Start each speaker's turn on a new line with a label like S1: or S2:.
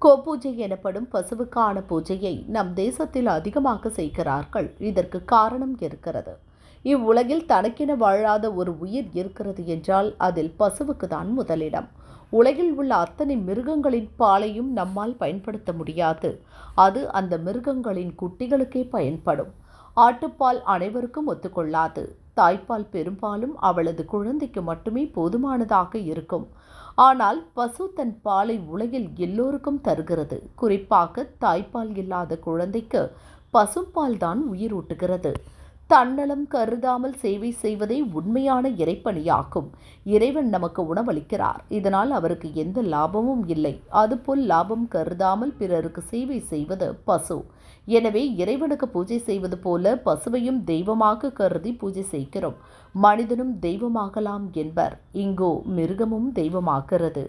S1: கோபூஜை எனப்படும் பசுவுக்கான பூஜையை நம் தேசத்தில் அதிகமாக செய்கிறார்கள். இதற்கு காரணம் இருக்கிறது. இவ்வுலகில் தனக்கென வாழாத ஒரு உயிர் இருக்கிறது என்றால் அதில் பசுவுக்கு தான் முதலிடம். உலகில் உள்ள அத்தனை மிருகங்களின் பாலையும் நம்மால் பயன்படுத்த முடியாது. அது அந்த மிருகங்களின் குட்டிகளுக்கே பயன்படும். ஆட்டுப்பால் அனைவருக்கும் ஒத்துக்கொள்ளாது. தாய்ப்பால் பெரும்பாலும் அவளது குழந்தைக்கு மட்டுமே போதுமானதாக இருக்கும். ஆனால் பசு தன் பாலை உலகில் எல்லோருக்கும் தருகிறது. குறிப்பாக தாய்ப்பால் இல்லாத குழந்தைக்கு பசும்பால் தான் உயிரூட்டுகிறது. தன்னலம் கருதாமல் சேவை செய்வதே உண்மையான இறைப்பணியாகும். இறைவன் நமக்கு உணவளிக்கிறார். இதனால் அவருக்கு எந்த லாபமும் இல்லை. அதுபோல் லாபம் கருதாமல் பிறருக்கு சேவை செய்வது பசு. எனவே இறைவனுக்கு பூஜை செய்வது போல பசுவையும் தெய்வமாக கருதி பூஜை செய்கிறோம். மனிதனும் தெய்வமாகலாம் என்பர். இங்கோ மிருகமும் தெய்வமாகிறது.